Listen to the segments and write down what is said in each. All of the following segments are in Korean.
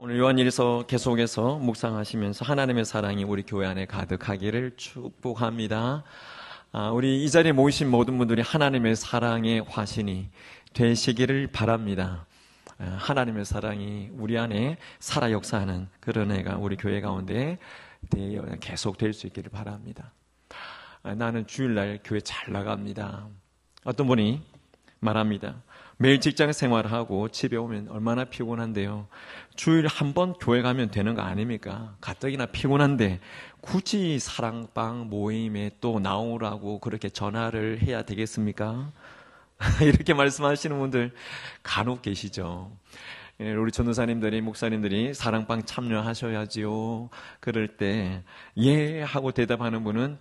오늘 요한일서 계속해서 묵상하시면서 하나님의 사랑이 우리 교회 안에 가득하기를 축복합니다. 우리 이 자리에 모이신 모든 분들이 하나님의 사랑의 화신이 되시기를 바랍니다. 하나님의 사랑이 우리 안에 살아 역사하는 그런 애가 우리 교회 가운데 계속 될 수 있기를 바랍니다. 나는 주일날 교회 잘 나갑니다. 어떤 분이 말합니다. 매일 직장 생활하고 집에 오면 얼마나 피곤한데요. 주일 한 번 교회 가면 되는 거 아닙니까? 가뜩이나 피곤한데 굳이 사랑방 모임에 또 나오라고 그렇게 전화를 해야 되겠습니까? 이렇게 말씀하시는 분들 간혹 계시죠. 우리 전도사님들이 목사님들이 사랑방 참여하셔야지요. 그럴 때 예 하고 대답하는 분은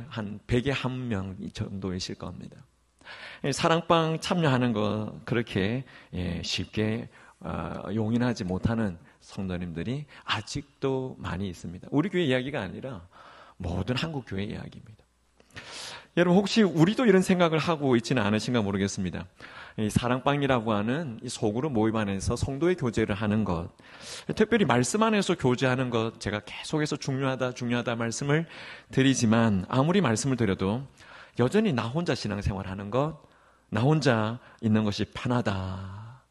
한 100에 1명 정도이실 겁니다. 사랑방 참여하는 거 그렇게 쉽게 용인하지 못하는 성도님들이 아직도 많이 있습니다. 우리 교회 이야기가 아니라 모든 한국 교회 이야기입니다. 여러분 혹시 우리도 이런 생각을 하고 있지는 않으신가 모르겠습니다. 이 사랑방이라고 하는 이 소그룹 모임 안에서 성도의 교제를 하는 것, 특별히 말씀 안에서 교제하는 것, 제가 계속해서 중요하다 말씀을 드리지만 아무리 말씀을 드려도 여전히 나 혼자 신앙생활하는 것, 나 혼자 있는 것이 편하다.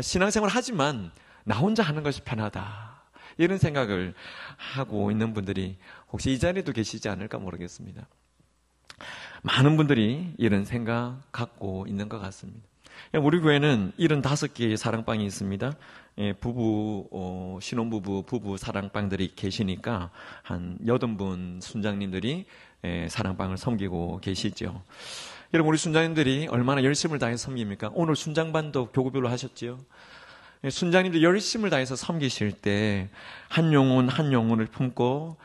신앙생활 하지만 나 혼자 하는 것이 편하다. 이런 생각을 하고 있는 분들이 혹시 이 자리에도 계시지 않을까 모르겠습니다. 많은 분들이 이런 생각 갖고 있는 것 같습니다. 우리 교회는 75개의 사랑방이 있습니다. 신혼부부, 부부 사랑방들이 계시니까 한 80분 순장님들이 사랑방을 섬기고 계시죠. 여러분 우리 순장님들이 얼마나 열심을 다해서 섬깁니까? 오늘 순장반도 교구별로 하셨지요. 순장님들 열심을 다해서 섬기실 때 한 영혼 한 영혼을 품고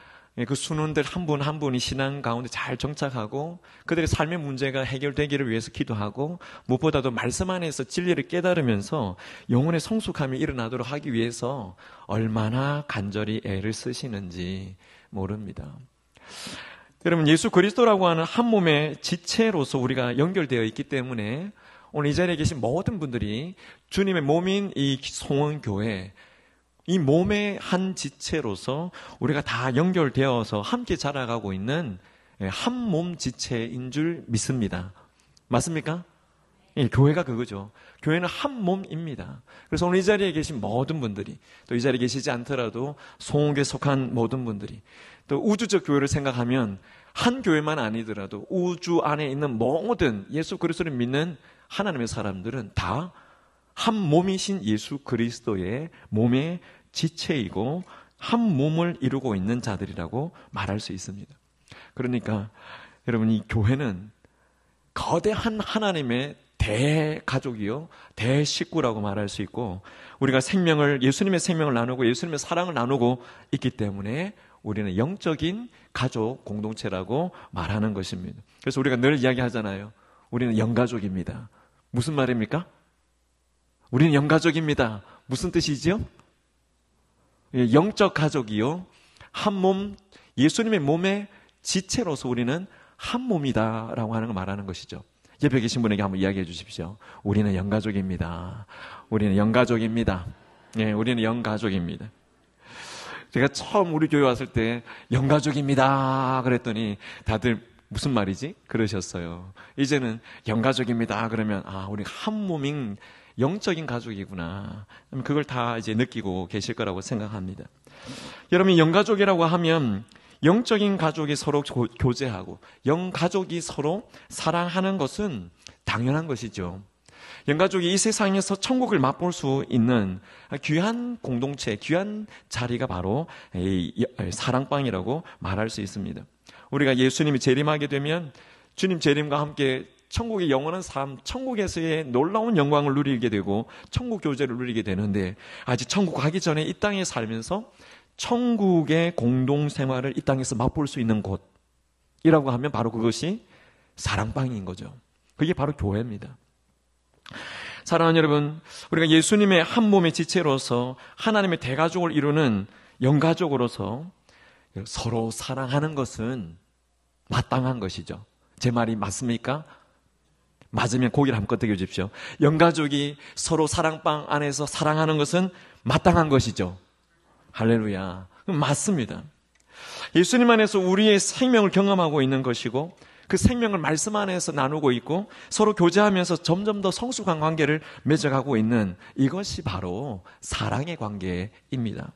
그 순원들 한 분 한 분이 신앙 가운데 잘 정착하고 그들의 삶의 문제가 해결되기를 위해서 기도하고 무엇보다도 말씀 안에서 진리를 깨달으면서 영혼의 성숙함이 일어나도록 하기 위해서 얼마나 간절히 애를 쓰시는지 모릅니다. 여러분 예수 그리스도라고 하는 한 몸의 지체로서 우리가 연결되어 있기 때문에 오늘 이 자리에 계신 모든 분들이 주님의 몸인 이 송원교회 이 몸의 한 지체로서 우리가 다 연결되어서 함께 자라가고 있는 한 몸 지체인 줄 믿습니다. 맞습니까? 교회가 그거죠. 교회는 한 몸입니다. 그래서 오늘 이 자리에 계신 모든 분들이 또 이 자리에 계시지 않더라도 송원교에 속한 모든 분들이 또 우주적 교회를 생각하면 한 교회만 아니더라도 우주 안에 있는 모든 예수 그리스도를 믿는 하나님의 사람들은 다 한 몸이신 예수 그리스도의 몸의 지체이고 한 몸을 이루고 있는 자들이라고 말할 수 있습니다. 그러니까 여러분 이 교회는 거대한 하나님의 대가족이요 대식구라고 말할 수 있고 우리가 예수님의 생명을 나누고 예수님의 사랑을 나누고 있기 때문에 우리는 영적인 가족 공동체라고 말하는 것입니다. 그래서 우리가 늘 이야기하잖아요. 우리는 영가족입니다. 무슨 말입니까? 우리는 영가족입니다. 무슨 뜻이지요? 영적 가족이요 한 몸 예수님의 몸의 지체로서 우리는 한 몸이다라고 하는 걸 말하는 것이죠. 옆에 계신 분에게 한번 이야기해 주십시오. 우리는 영가족입니다. 우리는 영가족입니다. 우리는 영가족입니다. 제가 처음 우리 교회 왔을 때 영가족입니다 그랬더니 다들 무슨 말이지? 그러셨어요. 이제는 영가족입니다 그러면 우리 한 몸인 영적인 가족이구나. 그걸 다 이제 느끼고 계실 거라고 생각합니다. 여러분 영가족이라고 하면 영적인 가족이 서로 교제하고 영가족이 서로 사랑하는 것은 당연한 것이죠. 영가족이 이 세상에서 천국을 맛볼 수 있는 귀한 공동체, 귀한 자리가 바로 사랑방이라고 말할 수 있습니다. 우리가 예수님이 재림하게 되면 주님 재림과 함께 천국의 영원한 삶, 천국에서의 놀라운 영광을 누리게 되고 천국 교제를 누리게 되는데 아직 천국 가기 전에 이 땅에 살면서 천국의 공동생활을 이 땅에서 맛볼 수 있는 곳이라고 하면 바로 그것이 사랑방인 거죠. 그게 바로 교회입니다. 사랑하는 여러분, 우리가 예수님의 한 몸의 지체로서 하나님의 대가족을 이루는 영가족으로서 서로 사랑하는 것은 마땅한 것이죠. 제 말이 맞습니까? 맞으면 고개를 한번 끄덕여 주십시오. 영가족이 서로 사랑방 안에서 사랑하는 것은 마땅한 것이죠. 할렐루야. 맞습니다. 예수님 안에서 우리의 생명을 경험하고 있는 것이고 그 생명을 말씀 안에서 나누고 있고 서로 교제하면서 점점 더 성숙한 관계를 맺어가고 있는 이것이 바로 사랑의 관계입니다.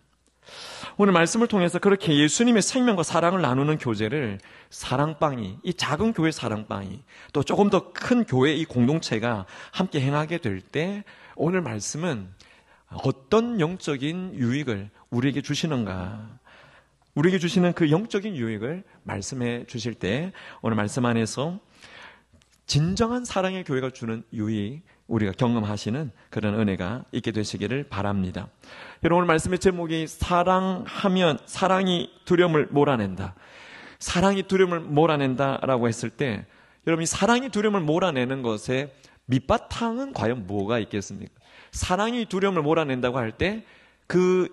오늘 말씀을 통해서 그렇게 예수님의 생명과 사랑을 나누는 교제를 사랑방이, 이 작은 교회 사랑방이 또 조금 더 큰 교회 이 공동체가 함께 행하게 될 때 오늘 말씀은 어떤 영적인 유익을 우리에게 주시는가, 우리에게 주시는 그 영적인 유익을 말씀해 주실 때 오늘 말씀 안에서 진정한 사랑의 교회가 주는 유익, 우리가 경험하시는 그런 은혜가 있게 되시기를 바랍니다. 여러분, 오늘 말씀의 제목이 사랑하면 사랑이 두려움을 몰아낸다. 사랑이 두려움을 몰아낸다라고 했을 때 여러분, 이 사랑이 두려움을 몰아내는 것에 밑바탕은 과연 뭐가 있겠습니까? 사랑이 두려움을 몰아낸다고 할 때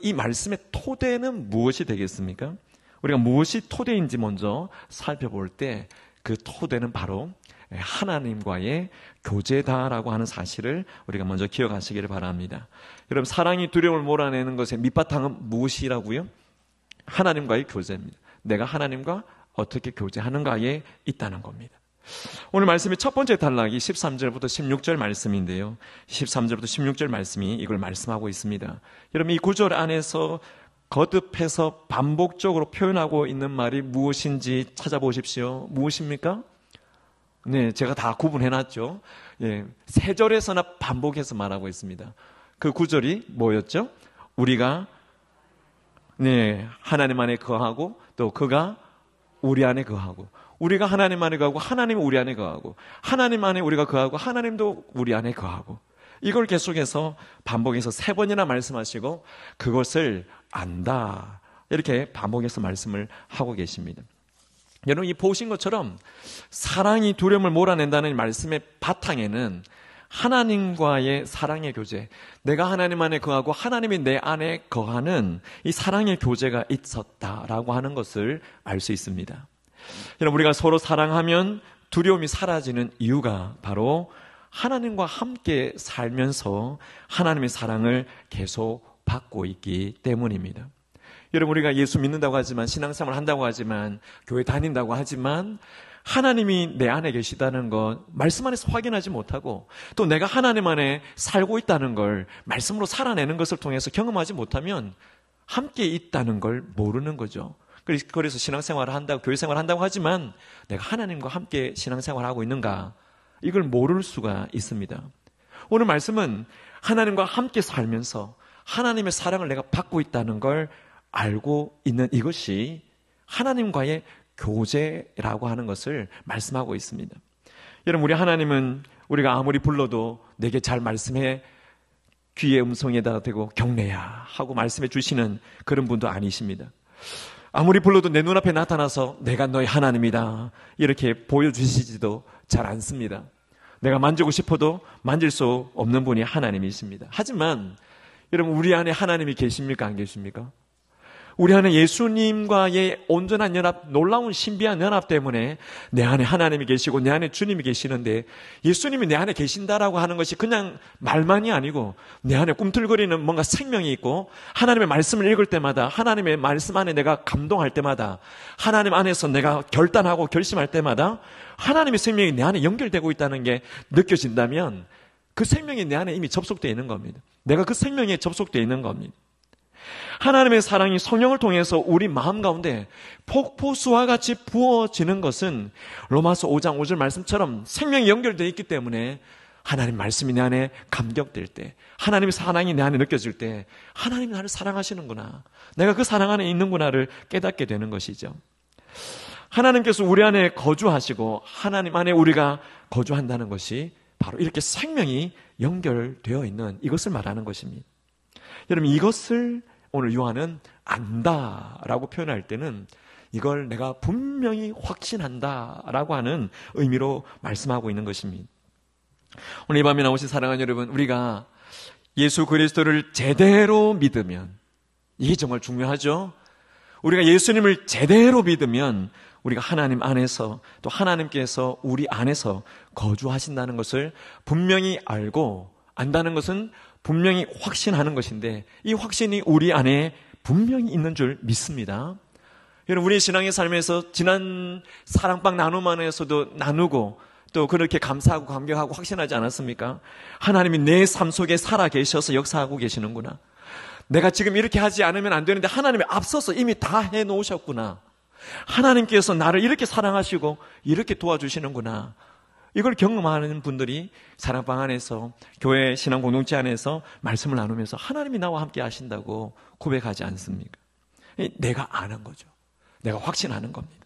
이 말씀의 토대는 무엇이 되겠습니까? 우리가 무엇이 토대인지 먼저 살펴볼 때 그 토대는 바로 하나님과의 교제다라고 하는 사실을 우리가 먼저 기억하시기를 바랍니다. 여러분, 사랑이 두려움을 몰아내는 것의 밑바탕은 무엇이라고요? 하나님과의 교제입니다. 내가 하나님과 어떻게 교제하는가에 있다는 겁니다. 오늘 말씀의 첫 번째 단락이 13절부터 16절 말씀인데요. 13절부터 16절 말씀이 이걸 말씀하고 있습니다. 여러분, 이 구절 안에서 거듭해서 반복적으로 표현하고 있는 말이 무엇인지 찾아보십시오. 무엇입니까? 네, 제가 다 구분해놨죠. 예, 세 절에서나 반복해서 말하고 있습니다. 그 구절이 뭐였죠? 우리가 하나님 안에 거하고 또 그가 우리 안에 거하고, 우리가 하나님 안에 거하고 하나님은 우리 안에 거하고, 하나님 안에 우리가 거하고 하나님도 우리 안에 거하고, 이걸 계속해서 반복해서 세 번이나 말씀하시고 그것을 안다, 이렇게 반복해서 말씀을 하고 계십니다. 여러분, 이 보신 것처럼 사랑이 두려움을 몰아낸다는 말씀의 바탕에는 하나님과의 사랑의 교제, 내가 하나님 안에 거하고 하나님이 내 안에 거하는 이 사랑의 교제가 있었다라고 하는 것을 알 수 있습니다. 여러분, 우리가 서로 사랑하면 두려움이 사라지는 이유가 바로 하나님과 함께 살면서 하나님의 사랑을 계속 받고 있기 때문입니다. 여러분, 우리가 예수 믿는다고 하지만, 신앙생활을 한다고 하지만, 교회 다닌다고 하지만 하나님이 내 안에 계시다는 것 말씀 안에서 확인하지 못하고, 또 내가 하나님 안에 살고 있다는 걸 말씀으로 살아내는 것을 통해서 경험하지 못하면 함께 있다는 걸 모르는 거죠. 그래서 신앙생활을 한다고, 교회생활을 한다고 하지만 내가 하나님과 함께 신앙생활을 하고 있는가, 이걸 모를 수가 있습니다. 오늘 말씀은 하나님과 함께 살면서 하나님의 사랑을 내가 받고 있다는 걸 알고 있는 이것이 하나님과의 교제라고 하는 것을 말씀하고 있습니다. 여러분, 우리 하나님은 우리가 아무리 불러도 내게 잘 말씀해, 귀의 음성에다 대고 경례야 하고 말씀해 주시는 그런 분도 아니십니다. 아무리 불러도 내 눈앞에 나타나서 내가 너의 하나님이다 이렇게 보여주시지도 잘 않습니다. 내가 만지고 싶어도 만질 수 없는 분이 하나님이십니다. 하지만 여러분, 우리 안에 하나님이 계십니까? 안 계십니까? 우리 안에 예수님과의 온전한 연합, 놀라운 신비한 연합 때문에 내 안에 하나님이 계시고 내 안에 주님이 계시는데, 예수님이 내 안에 계신다라고 하는 것이 그냥 말만이 아니고 내 안에 꿈틀거리는 뭔가 생명이 있고, 하나님의 말씀을 읽을 때마다, 하나님의 말씀 안에 내가 감동할 때마다, 하나님 안에서 내가 결단하고 결심할 때마다 하나님의 생명이 내 안에 연결되고 있다는 게 느껴진다면 그 생명이 내 안에 이미 접속되어 있는 겁니다. 내가 그 생명에 접속되어 있는 겁니다. 하나님의 사랑이 성령을 통해서 우리 마음 가운데 폭포수와 같이 부어지는 것은 로마서 5장 5절 말씀처럼 생명이 연결되어 있기 때문에 하나님 말씀이 내 안에 감격될 때, 하나님의 사랑이 내 안에 느껴질 때, 하나님이 나를 사랑하시는구나, 내가 그 사랑 안에 있는구나를 깨닫게 되는 것이죠. 하나님께서 우리 안에 거주하시고 하나님 안에 우리가 거주한다는 것이 바로 이렇게 생명이 연결되어 있는 이것을 말하는 것입니다. 여러분, 이것을 오늘 요한은 안다라고 표현할 때는 이걸 내가 분명히 확신한다라고 하는 의미로 말씀하고 있는 것입니다. 오늘 이 밤에 나오신 사랑하는 여러분, 우리가 예수 그리스도를 제대로 믿으면, 이게 정말 중요하죠. 우리가 예수님을 제대로 믿으면 우리가 하나님 안에서, 또 하나님께서 우리 안에서 거주하신다는 것을 분명히 알고, 안다는 것은 분명히 확신하는 것인데 이 확신이 우리 안에 분명히 있는 줄 믿습니다. 여러분, 우리 신앙의 삶에서 지난 사랑방 나눔안에서도 나누고 또 그렇게 감사하고 감격하고 확신하지 않았습니까? 하나님이 내 삶 속에 살아 계셔서 역사하고 계시는구나. 내가 지금 이렇게 하지 않으면 안 되는데 하나님이 앞서서 이미 다 해놓으셨구나. 하나님께서 나를 이렇게 사랑하시고 이렇게 도와주시는구나. 이걸 경험하는 분들이 사랑방 안에서, 교회 신앙 공동체 안에서 말씀을 나누면서 하나님이 나와 함께 하신다고 고백하지 않습니까? 내가 아는 거죠. 내가 확신하는 겁니다.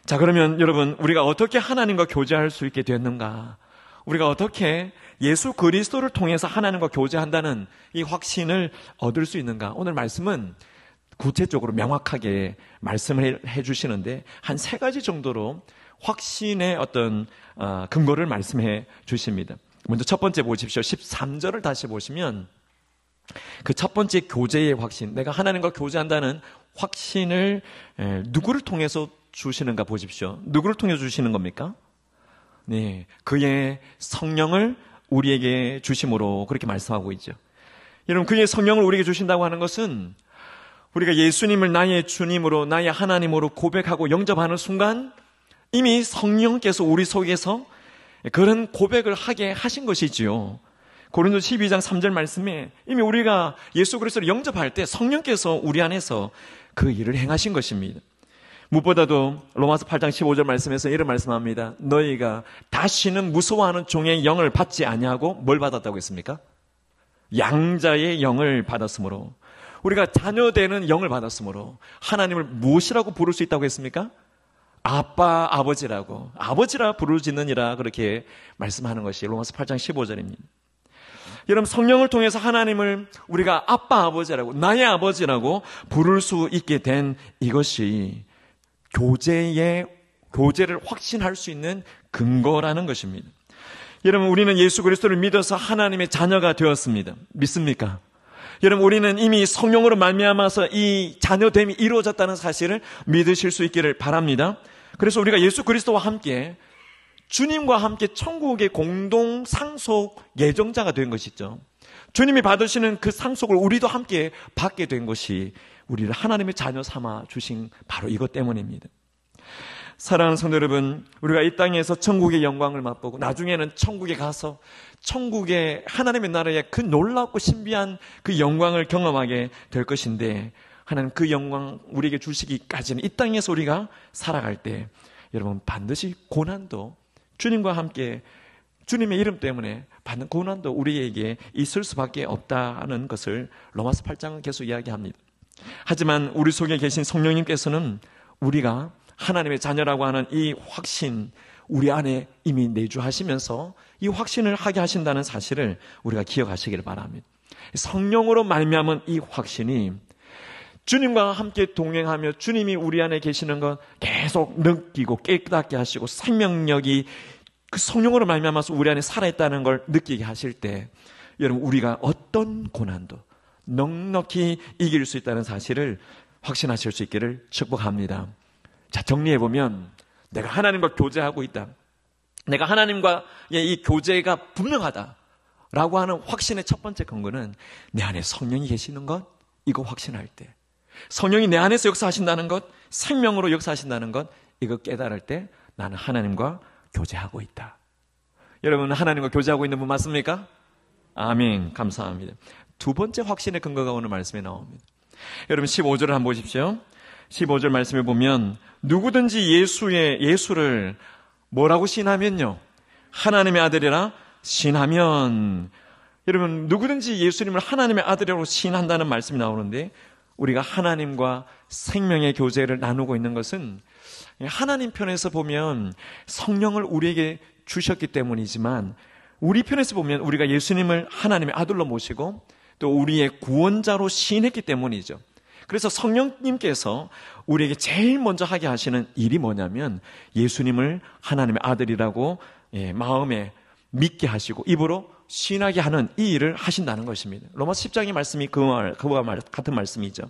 자, 그러면 여러분, 우리가 어떻게 하나님과 교제할 수 있게 됐는가? 우리가 어떻게 예수 그리스도를 통해서 하나님과 교제한다는 이 확신을 얻을 수 있는가? 오늘 말씀은 구체적으로 명확하게 말씀을 해주시는데 한 3가지 정도로 확신의 어떤 근거를 말씀해 주십니다. 먼저 첫 번째 보십시오. 13절을 다시 보시면 그 첫 번째 교제의 확신, 내가 하나님과 교제한다는 확신을 누구를 통해서 주시는가 보십시오. 누구를 통해서 주시는 겁니까? 네, 그의 성령을 우리에게 주심으로 그렇게 말씀하고 있죠. 여러분, 그의 성령을 우리에게 주신다고 하는 것은 우리가 예수님을 나의 주님으로, 나의 하나님으로 고백하고 영접하는 순간 이미 성령께서 우리 속에서 그런 고백을 하게 하신 것이지요. 고린도 12장 3절 말씀에 이미 우리가 예수 그리스도를 영접할 때 성령께서 우리 안에서 그 일을 행하신 것입니다. 무엇보다도 로마서 8장 15절 말씀에서 이런 말씀합니다. 너희가 다시는 무서워하는 종의 영을 받지 아니하고 뭘 받았다고 했습니까? 양자의 영을 받았으므로, 우리가 자녀되는 영을 받았으므로 하나님을 무엇이라고 부를 수 있다고 했습니까? 아빠, 아버지라고, 아버지라 부르짖느니라, 그렇게 말씀하는 것이 로마서 8장 15절입니다. 여러분, 성령을 통해서 하나님을 우리가 아빠, 아버지라고, 나의 아버지라고 부를 수 있게 된 이것이 교제를 확신할 수 있는 근거라는 것입니다. 여러분, 우리는 예수 그리스도를 믿어서 하나님의 자녀가 되었습니다. 믿습니까? 여러분, 우리는 이미 성령으로 말미암아서 이 자녀됨이 이루어졌다는 사실을 믿으실 수 있기를 바랍니다. 그래서 우리가 예수 그리스도와 함께 주님과 함께 천국의 공동 상속 예정자가 된 것이죠. 주님이 받으시는 그 상속을 우리도 함께 받게 된 것이 우리를 하나님의 자녀 삼아 주신 바로 이것 때문입니다. 사랑하는 성도 여러분, 우리가 이 땅에서 천국의 영광을 맛보고 나중에는 천국에 가서 천국의 하나님의 나라의 그 놀랍고 신비한 그 영광을 경험하게 될 것인데, 하나님 그 영광 우리에게 주시기까지는 이 땅에서 우리가 살아갈 때 여러분, 반드시 고난도, 주님과 함께 주님의 이름 때문에 받는 고난도 우리에게 있을 수밖에 없다는 것을 로마서 8장은 계속 이야기합니다. 하지만 우리 속에 계신 성령님께서는 우리가 하나님의 자녀라고 하는 이 확신, 우리 안에 이미 내주하시면서 이 확신을 하게 하신다는 사실을 우리가 기억하시기를 바랍니다. 성령으로 말미암은 이 확신이 주님과 함께 동행하며 주님이 우리 안에 계시는 것 계속 느끼고 깨닫게 하시고 생명력이 그 성령으로 말미암아서 우리 안에 살아있다는 걸 느끼게 하실 때, 여러분, 우리가 어떤 고난도 넉넉히 이길 수 있다는 사실을 확신하실 수 있기를 축복합니다. 자, 정리해보면 내가 하나님과 교제하고 있다, 내가 하나님과의 이 교제가 분명하다라고 하는 확신의 첫 번째 근거는 내 안에 성령이 계시는 것, 이거 확신할 때, 성령이 내 안에서 역사하신다는 것, 생명으로 역사하신다는 것, 이거 깨달을 때 나는 하나님과 교제하고 있다. 여러분, 하나님과 교제하고 있는 분 맞습니까? 아멘. 감사합니다. 두 번째 확신의 근거가 오늘 말씀에 나옵니다. 여러분, 15절을 한번 보십시오. 15절 말씀에 보면 누구든지 예수를 뭐라고 신하면요, 하나님의 아들이라 신하면, 여러분, 누구든지 예수님을 하나님의 아들이라고 신한다는 말씀이 나오는데, 우리가 하나님과 생명의 교제를 나누고 있는 것은 하나님 편에서 보면 성령을 우리에게 주셨기 때문이지만, 우리 편에서 보면 우리가 예수님을 하나님의 아들로 모시고 또 우리의 구원자로 시인했기 때문이죠. 그래서 성령님께서 우리에게 제일 먼저 하게 하시는 일이 뭐냐면 예수님을 하나님의 아들이라고 마음에 믿게 하시고 입으로 시인하게 하는 이 일을 하신다는 것입니다. 로마서 10장의 말씀이 그와 같은 말씀이죠.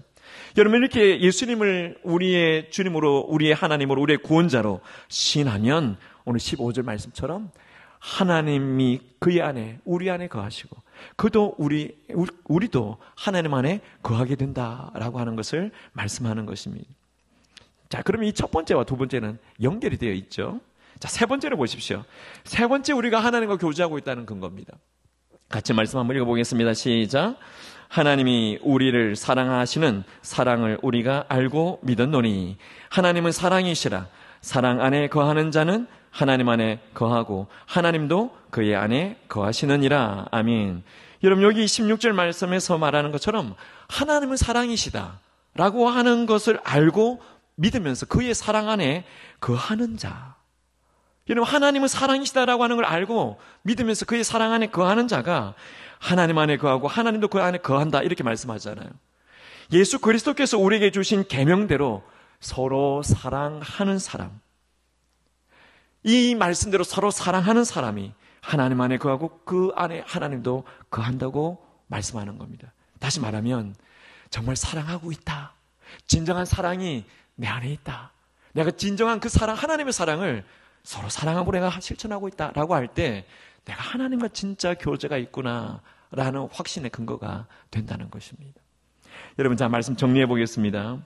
여러분, 이렇게 예수님을 우리의 주님으로, 우리의 하나님으로, 우리의 구원자로 시인하면 오늘 15절 말씀처럼 하나님이 그의 안에, 우리 안에 거하시고 그도 우리도 하나님 안에 거하게 된다라고 하는 것을 말씀하는 것입니다. 자, 그러면 이 첫 번째와 두 번째는 연결이 되어 있죠. 자, 세 번째를 보십시오. 세 번째 우리가 하나님과 교제하고 있다는 근거입니다. 같이 말씀 한번 읽어보겠습니다. 시작. 하나님이 우리를 사랑하시는 사랑을 우리가 알고 믿었노니 하나님은 사랑이시라. 사랑 안에 거하는 자는 하나님 안에 거하고 하나님도 그의 안에 거하시느니라. 아멘. 여러분, 여기 16절 말씀에서 말하는 것처럼 하나님은 사랑이시다 라고 하는 것을 알고 믿으면서 그의 사랑 안에 거하는 자. 여러분, 하나님은 사랑이시다라고 하는 걸 알고 믿으면서 그의 사랑 안에 거하는 자가 하나님 안에 거하고 하나님도 그 안에 거한다, 이렇게 말씀하잖아요. 예수 그리스도께서 우리에게 주신 계명대로 서로 사랑하는 사람, 이 말씀대로 서로 사랑하는 사람이 하나님 안에 거하고 그 안에 하나님도 거한다고 말씀하는 겁니다. 다시 말하면 정말 사랑하고 있다, 진정한 사랑이 내 안에 있다, 내가 진정한 그 사랑, 하나님의 사랑을 서로 사랑하고 내가 실천하고 있다라고 할 때 내가 하나님과 진짜 교제가 있구나라는 확신의 근거가 된다는 것입니다. 여러분, 자, 말씀 정리해 보겠습니다.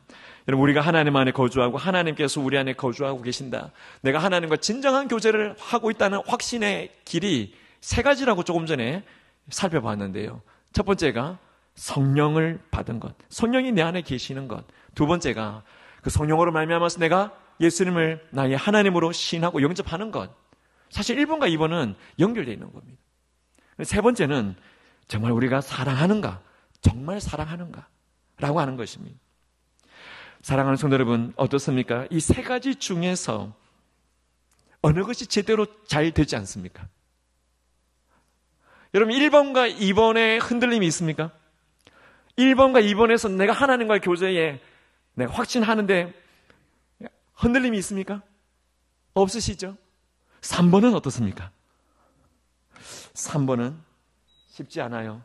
여러분, 우리가 하나님 안에 거주하고 하나님께서 우리 안에 거주하고 계신다, 내가 하나님과 진정한 교제를 하고 있다는 확신의 길이 세 가지라고 조금 전에 살펴봤는데요. 첫 번째가 성령을 받은 것, 성령이 내 안에 계시는 것. 두 번째가 그 성령으로 말미암아서 내가 예수님을 나의 하나님으로 시인하고 영접하는 것. 사실 1번과 2번은 연결되어 있는 겁니다. 세 번째는 정말 우리가 사랑하는가, 정말 사랑하는가 라고 하는 것입니다. 사랑하는 성도 여러분, 어떻습니까? 이 세 가지 중에서 어느 것이 제대로 잘 되지 않습니까? 여러분, 1번과 2번에 흔들림이 있습니까? 1번과 2번에서 내가 하나님과의 교제에 내가 확신하는데 흔들림이 있습니까? 없으시죠? 3번은 어떻습니까? 3번은 쉽지 않아요.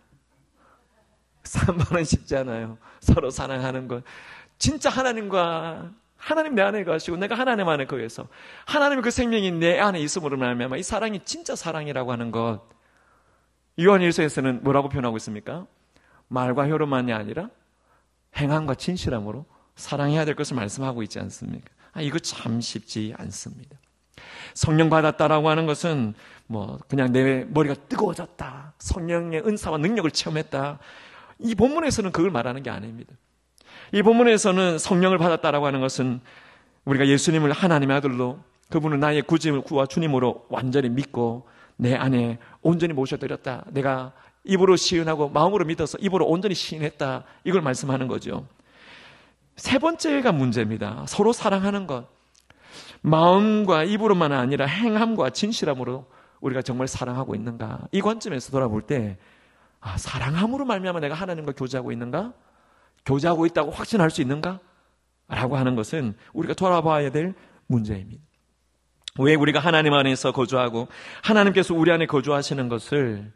3번은 쉽지 않아요. 서로 사랑하는 것. 진짜 하나님과 하나님 내 안에 거하시고 내가 하나님 안에 거해서 하나님의 그 생명이 내 안에 있음으로 말미암아 이 사랑이 진짜 사랑이라고 하는 것. 요한일서에서는 뭐라고 표현하고 있습니까? 말과 혀로만이 아니라 행함과 진실함으로 사랑해야 될 것을 말씀하고 있지 않습니까? 이거 참 쉽지 않습니다. 성령 받았다라고 하는 것은 그냥 내 머리가 뜨거워졌다, 성령의 은사와 능력을 체험했다, 이 본문에서는 그걸 말하는 게 아닙니다. 이 본문에서는 성령을 받았다라고 하는 것은 우리가 예수님을 하나님의 아들로, 그분은 나의 구주와 주님으로 완전히 믿고 내 안에 온전히 모셔드렸다, 내가 입으로 시인하고 마음으로 믿어서 입으로 온전히 시인했다, 이걸 말씀하는 거죠. 세 번째가 문제입니다. 서로 사랑하는 것. 마음과 입으로만 아니라 행함과 진실함으로 우리가 정말 사랑하고 있는가, 이 관점에서 돌아볼 때 사랑함으로 말미암아 내가 하나님과 교제하고 있는가, 교제하고 있다고 확신할 수 있는가 라고 하는 것은 우리가 돌아봐야 될 문제입니다. 왜 우리가 하나님 안에서 거주하고 하나님께서 우리 안에 거주하시는 것을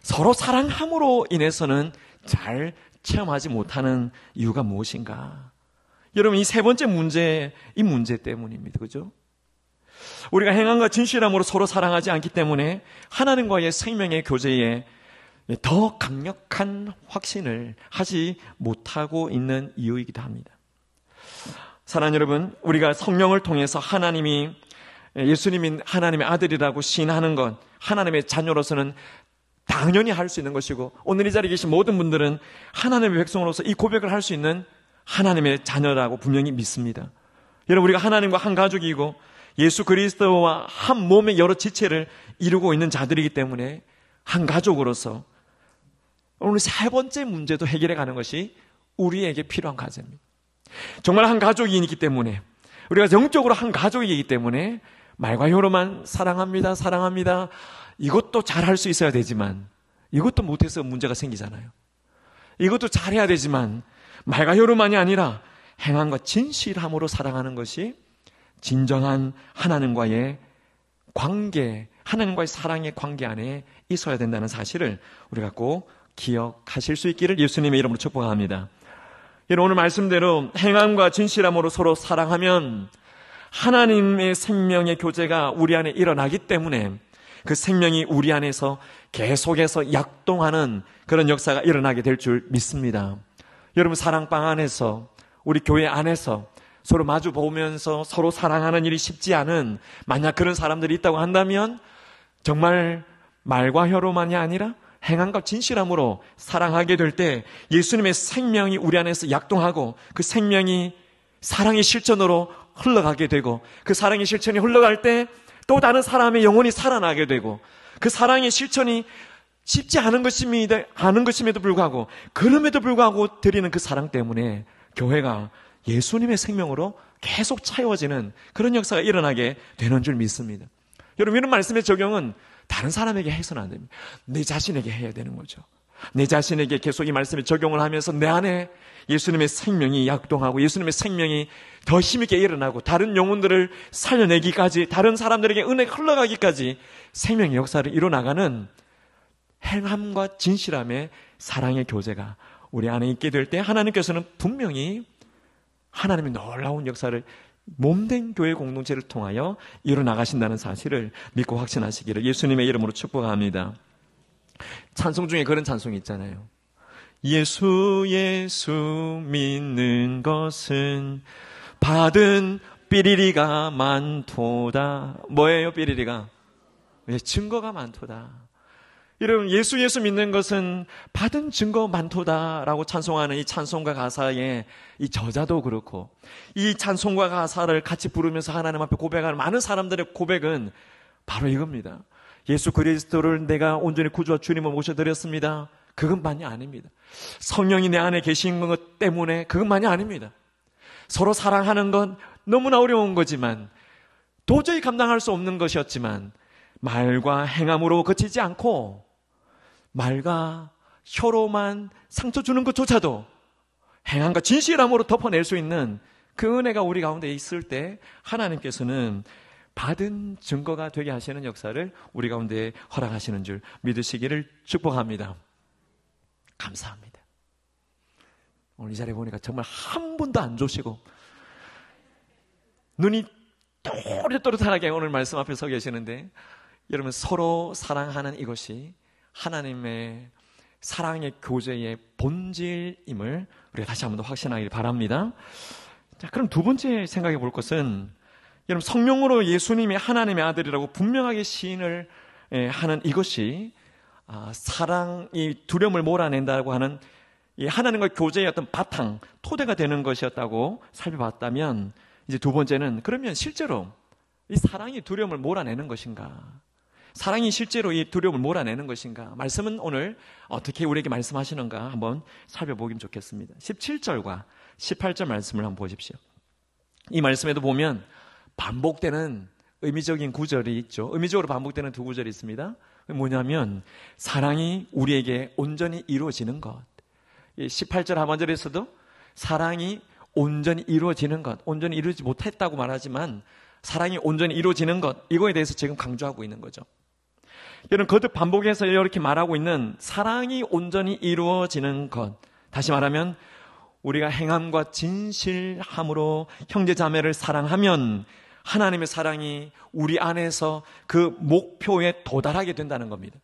서로 사랑함으로 인해서는 잘 체험하지 못하는 이유가 무엇인가? 여러분, 이 세 번째 문제, 이 문제 때문입니다. 그죠? 우리가 행함과 진실함으로 서로 사랑하지 않기 때문에 하나님과의 생명의 교제에 더 강력한 확신을 하지 못하고 있는 이유이기도 합니다. 사랑하는 여러분, 우리가 성령을 통해서 하나님이, 예수님이 하나님의 아들이라고 시인하는 것, 하나님의 자녀로서는 당연히 할 수 있는 것이고, 오늘 이 자리에 계신 모든 분들은 하나님의 백성으로서 이 고백을 할 수 있는 하나님의 자녀라고 분명히 믿습니다. 여러분, 우리가 하나님과 한 가족이고 예수 그리스도와 한 몸의 여러 지체를 이루고 있는 자들이기 때문에 한 가족으로서 오늘 세 번째 문제도 해결해 가는 것이 우리에게 필요한 과제입니다. 정말 한 가족이기 때문에, 우리가 영적으로 한 가족이기 때문에 말과 혀로만 사랑합니다, 사랑합니다, 이것도 잘할 수 있어야 되지만 이것도 못해서 문제가 생기잖아요. 이것도 잘해야 되지만 말과 혀로만이 아니라 행함과 진실함으로 사랑하는 것이 진정한 하나님과의 관계, 하나님과의 사랑의 관계 안에 있어야 된다는 사실을 우리가 꼭 기억하실 수 있기를 예수님의 이름으로 축복합니다. 여러분, 오늘 말씀대로 행함과 진실함으로 서로 사랑하면 하나님의 생명의 교제가 우리 안에 일어나기 때문에 그 생명이 우리 안에서 계속해서 약동하는 그런 역사가 일어나게 될 줄 믿습니다. 여러분, 사랑방 안에서, 우리 교회 안에서 서로 마주 보면서 서로 사랑하는 일이 쉽지 않은, 만약 그런 사람들이 있다고 한다면 정말 말과 혀로만이 아니라 행함과 진실함으로 사랑하게 될 때 예수님의 생명이 우리 안에서 약동하고 그 생명이 사랑의 실천으로 흘러가게 되고, 그 사랑의 실천이 흘러갈 때 또 다른 사람의 영혼이 살아나게 되고, 그 사랑의 실천이 쉽지 않은 것임에도 불구하고, 그럼에도 불구하고 드리는 그 사랑 때문에 교회가 예수님의 생명으로 계속 채워지는 그런 역사가 일어나게 되는 줄 믿습니다. 여러분, 이런 말씀의 적용은 다른 사람에게 해서는 안 됩니다. 내 자신에게 해야 되는 거죠. 내 자신에게 계속 이 말씀에 적용을 하면서 내 안에 예수님의 생명이 약동하고 예수님의 생명이 더 힘있게 일어나고 다른 영혼들을 살려내기까지, 다른 사람들에게 은혜가 흘러가기까지 생명의 역사를 이뤄나가는 행함과 진실함의 사랑의 교제가 우리 안에 있게 될 때 하나님께서는 분명히 하나님의 놀라운 역사를 몸된 교회 공동체를 통하여 이뤄나가신다는 사실을 믿고 확신하시기를 예수님의 이름으로 축복합니다. 찬송 중에 그런 찬송이 있잖아요. 예수 예수 믿는 것은 받은 삐리리가 많도다. 뭐예요, 삐리리가? 증거가 많도다. 여러분, 예수 예수 믿는 것은 받은 증거 많도다라고 찬송하는 이 찬송가 가사의 이 저자도 그렇고, 이 찬송가 가사를 같이 부르면서 하나님 앞에 고백하는 많은 사람들의 고백은 바로 이겁니다. 예수 그리스도를 내가 온전히 구주와 주님을 모셔드렸습니다. 그것만이 아닙니다. 성령이 내 안에 계신 것 때문에 그것만이 아닙니다. 서로 사랑하는 건 너무나 어려운 거지만, 도저히 감당할 수 없는 것이었지만, 말과 행함으로 그치지 않고 말과 혀로만 상처 주는 것조차도 행함과 진실함으로 덮어낼 수 있는 그 은혜가 우리 가운데 있을 때 하나님께서는 받은 증거가 되게 하시는 역사를 우리 가운데 허락하시는 줄 믿으시기를 축복합니다. 감사합니다. 오늘 이 자리에 보니까 정말 한 분도 안 조시고 눈이 또렷또렷하게 오늘 말씀 앞에 서 계시는데, 여러분, 서로 사랑하는 이것이 하나님의 사랑의 교제의 본질임을 우리가 다시 한번 더 확신하길 바랍니다. 자, 그럼 두 번째 생각해 볼 것은, 여러분, 성령으로 예수님이 하나님의 아들이라고 분명하게 시인을 하는 이것이 사랑이 두려움을 몰아낸다고 하는 이 하나님과 교제의 어떤 바탕, 토대가 되는 것이었다고 살펴봤다면, 이제 두 번째는, 그러면 실제로 이 사랑이 두려움을 몰아내는 것인가? 사랑이 실제로 이 두려움을 몰아내는 것인가? 말씀은 오늘 어떻게 우리에게 말씀하시는가 한번 살펴보기면 좋겠습니다. 17절과 18절 말씀을 한번 보십시오. 이 말씀에도 보면 반복되는 의미적인 구절이 있죠. 의미적으로 반복되는 두 구절이 있습니다. 뭐냐면 사랑이 우리에게 온전히 이루어지는 것. 18절 하반절에서도 사랑이 온전히 이루어지는 것, 온전히 이루어지지 못했다고 말하지만 사랑이 온전히 이루어지는 것, 이거에 대해서 지금 강조하고 있는 거죠. 여러분, 거듭 반복해서 이렇게 말하고 있는 사랑이 온전히 이루어지는 것, 다시 말하면 우리가 행함과 진실함으로 형제자매를 사랑하면 하나님의 사랑이 우리 안에서 그 목표에 도달하게 된다는 겁니다.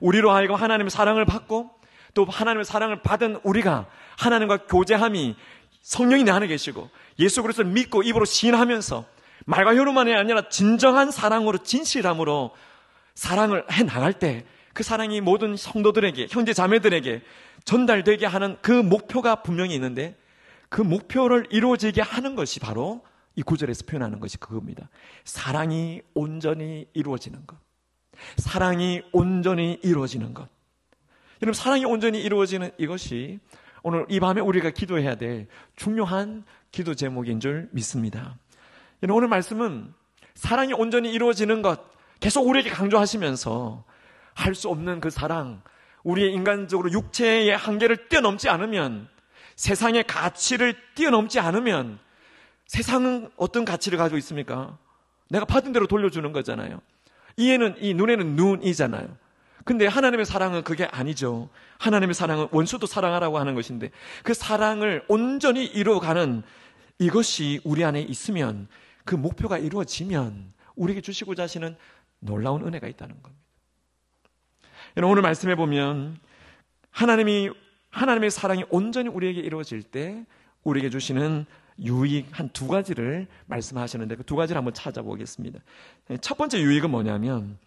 우리로 하여금 하나님의 사랑을 받고 또 하나님의 사랑을 받은 우리가 하나님과 교제함이, 성령이 내 안에 계시고 예수 그리스도를 믿고 입으로 시인하면서 말과 혀로만이 아니라 진정한 사랑으로, 진실함으로 사랑을 해나갈 때 그 사랑이 모든 성도들에게, 형제 자매들에게 전달되게 하는 그 목표가 분명히 있는데, 그 목표를 이루어지게 하는 것이 바로 이 구절에서 표현하는 것이 그겁니다. 사랑이 온전히 이루어지는 것. 사랑이 온전히 이루어지는 것. 여러분, 사랑이 온전히 이루어지는 이것이 오늘 이 밤에 우리가 기도해야 될 중요한 기도 제목인 줄 믿습니다. 오늘 말씀은 사랑이 온전히 이루어지는 것 계속 우리에게 강조하시면서 할 수 없는 그 사랑, 우리의 인간적으로 육체의 한계를 뛰어넘지 않으면, 세상의 가치를 뛰어넘지 않으면, 세상은 어떤 가치를 가지고 있습니까? 내가 받은 대로 돌려주는 거잖아요. 이 눈에는 눈이잖아요. 근데 하나님의 사랑은 그게 아니죠. 하나님의 사랑은 원수도 사랑하라고 하는 것인데, 그 사랑을 온전히 이루어가는 이것이 우리 안에 있으면, 그 목표가 이루어지면 우리에게 주시고자 하시는 놀라운 은혜가 있다는 겁니다. 여러분, 오늘 말씀해 보면 하나님의 사랑이 온전히 우리에게 이루어질 때 우리에게 주시는 유익 한 두 가지를 말씀하시는데 그 두 가지를 한번 찾아보겠습니다. 첫 번째 유익은 뭐냐면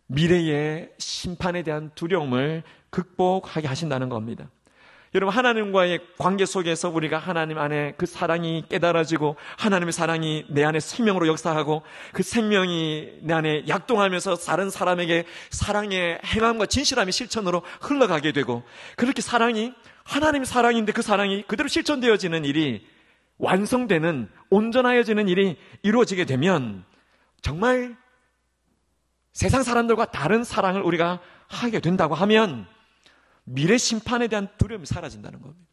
미래의 심판에 대한 두려움을 극복하게 하신다는 겁니다. 여러분, 하나님과의 관계 속에서 우리가 하나님 안에 그 사랑이 깨달아지고 하나님의 사랑이 내 안에 생명으로 역사하고 그 생명이 내 안에 약동하면서 다른 사람에게 사랑의 행함과 진실함의 실천으로 흘러가게 되고, 그렇게 사랑이 하나님의 사랑인데 그 사랑이 그대로 실천되어지는 일이, 완성되는, 온전하여지는 일이 이루어지게 되면 정말 세상 사람들과 다른 사랑을 우리가 하게 된다고 하면 미래 심판에 대한 두려움이 사라진다는 겁니다.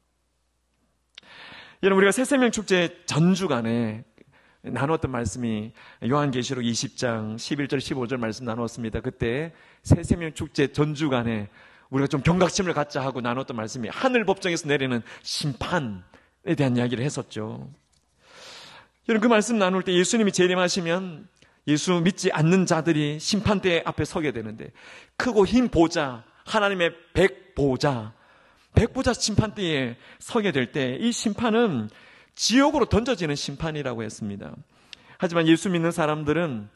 여러분, 우리가 새생명 축제 전주간에 나누었던 말씀이 요한계시록 20장 11절 15절 말씀 나누었습니다. 그때 새생명 축제 전주간에 우리가 좀 경각심을 갖자 하고 나누었던 말씀이 하늘 법정에서 내리는 심판에 대한 이야기를 했었죠. 여러분, 그 말씀 나눌 때 예수님이 재림하시면 예수 믿지 않는 자들이 심판대 앞에 서게 되는데, 크고 흰 보좌, 하나님의 백보좌 심판대에 서게 될 때 이 심판은 지옥으로 던져지는 심판이라고 했습니다. 하지만 예수 믿는 사람들은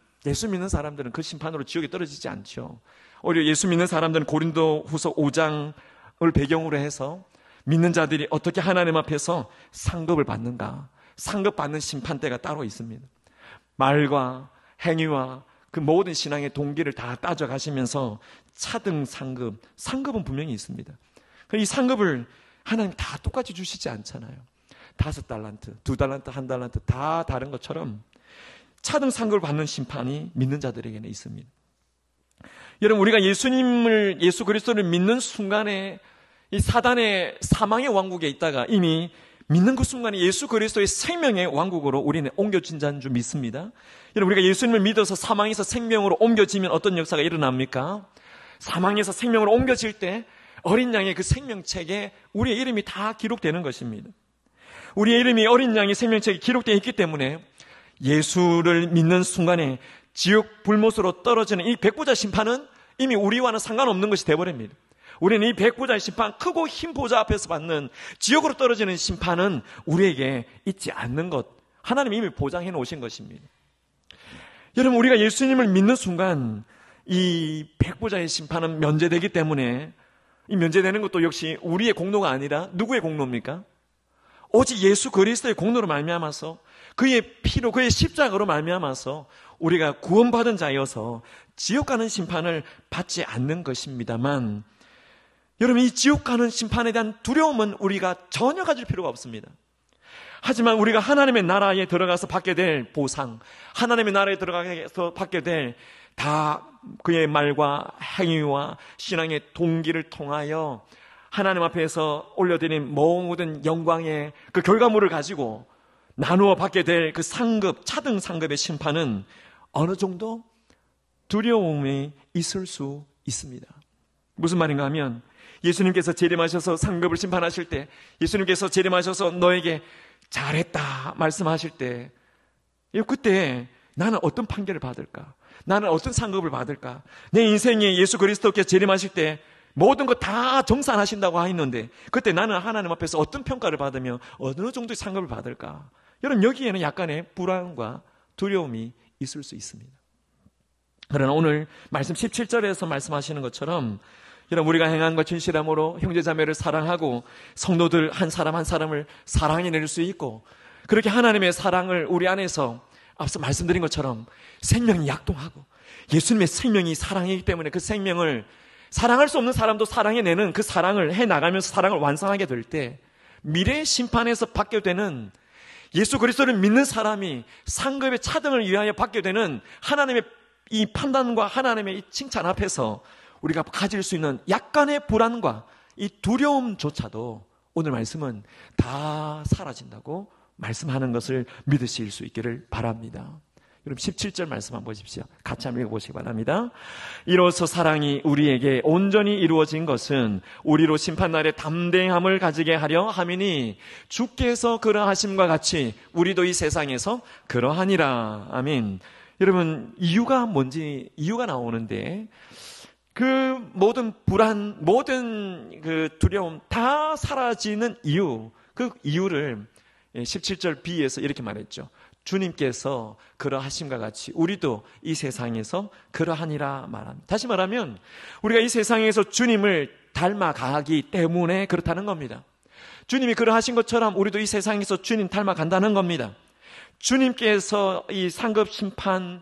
그 심판으로 지옥에 떨어지지 않죠. 오히려 예수 믿는 사람들은 고린도후서 5장을 배경으로 해서 믿는 자들이 어떻게 하나님 앞에서 상급을 받는가, 상급받는 심판대가 따로 있습니다. 말과 행위와 그 모든 신앙의 동기를 다 따져가시면서 차등 상급은 분명히 있습니다. 이 상급을 하나님 다 똑같이 주시지 않잖아요. 5달란트, 2달란트, 1달란트 다 다른 것처럼 차등 상급을 받는 심판이 믿는 자들에게는 있습니다. 여러분, 우리가 예수 그리스도를 믿는 순간에 이 사단의 사망의 왕국에 있다가 이미 믿는 그 순간에 예수 그리스도의 생명의 왕국으로 우리는 옮겨진 자인 줄 믿습니다. 여러분, 우리가 예수님을 믿어서 사망에서 생명으로 옮겨지면 어떤 역사가 일어납니까? 사망에서 생명으로 옮겨질 때 어린 양의 그 생명책에 우리의 이름이 다 기록되는 것입니다. 우리의 이름이 어린 양의 생명책에 기록되어 있기 때문에 예수를 믿는 순간에 지옥 불못으로 떨어지는 이 백보자 심판은 이미 우리와는 상관없는 것이 되어버립니다. 우리는 이 백보자의 심판, 크고 흰 보좌 앞에서 받는 지옥으로 떨어지는 심판은 우리에게 있지 않는 것, 하나님이 이미 보장해 놓으신 것입니다. 여러분, 우리가 예수님을 믿는 순간 이 백보자의 심판은 면제되기 때문에, 이 면제되는 것도 역시 우리의 공로가 아니라 누구의 공로입니까? 오직 예수 그리스도의 공로로 말미암아서, 그의 피로, 그의 십자가로 말미암아서 우리가 구원받은 자여서 지옥 가는 심판을 받지 않는 것입니다만, 여러분, 이 지옥 가는 심판에 대한 두려움은 우리가 전혀 가질 필요가 없습니다. 하지만 우리가 하나님의 나라에 들어가서 받게 될 보상, 하나님의 나라에 들어가서 받게 될 다 그의 말과 행위와 신앙의 동기를 통하여 하나님 앞에서 올려드린 모든 영광의 그 결과물을 가지고 나누어 받게 될 그 상급, 차등 상급의 심판은 어느 정도 두려움이 있을 수 있습니다. 무슨 말인가 하면, 예수님께서 재림하셔서 상급을 심판하실 때, 예수님께서 재림하셔서 너에게 잘했다 말씀하실 때, 그때 나는 어떤 판결을 받을까? 나는 어떤 상급을 받을까? 내 인생에 예수 그리스도께서 재림하실 때 모든 거 다 정산하신다고 했는데 그때 나는 하나님 앞에서 어떤 평가를 받으며 어느 정도의 상급을 받을까? 여러분, 여기에는 약간의 불안과 두려움이 있을 수 있습니다. 그러나 오늘 말씀 17절에서 말씀하시는 것처럼, 여러분, 우리가 행함과 진실함으로 형제자매를 사랑하고 성도들 한 사람 한 사람을 사랑해낼 수 있고, 그렇게 하나님의 사랑을 우리 안에서 앞서 말씀드린 것처럼 생명이 약동하고 예수님의 생명이 사랑이기 때문에 그 생명을, 사랑할 수 없는 사람도 사랑해내는 그 사랑을 해나가면서 사랑을 완성하게 될 때 미래의 심판에서 받게 되는, 예수 그리스도를 믿는 사람이 상급의 차등을 위하여 받게 되는 하나님의 이 판단과 하나님의 이 칭찬 앞에서 우리가 가질 수 있는 약간의 불안과 이 두려움조차도 오늘 말씀은 다 사라진다고 말씀하는 것을 믿으실 수 있기를 바랍니다. 여러분, 17절 말씀 한번 보십시오. 같이 한번 읽어보시기 바랍니다. 이로써 사랑이 우리에게 온전히 이루어진 것은 우리로 심판날에 담대함을 가지게 하려 함이니 주께서 그러하심과 같이 우리도 이 세상에서 그러하니라. 아멘. 여러분, 이유가 뭔지, 이유가 나오는데, 그 모든 불안, 모든 그 두려움 다 사라지는 이유, 그 이유를 17절 B에서 이렇게 말했죠. 주님께서 그러하심과 같이 우리도 이 세상에서 그러하니라 말합니다. 다시 말하면 우리가 이 세상에서 주님을 닮아가기 때문에 그렇다는 겁니다. 주님이 그러하신 것처럼 우리도 이 세상에서 주님 닮아간다는 겁니다. 주님께서 이 상급 심판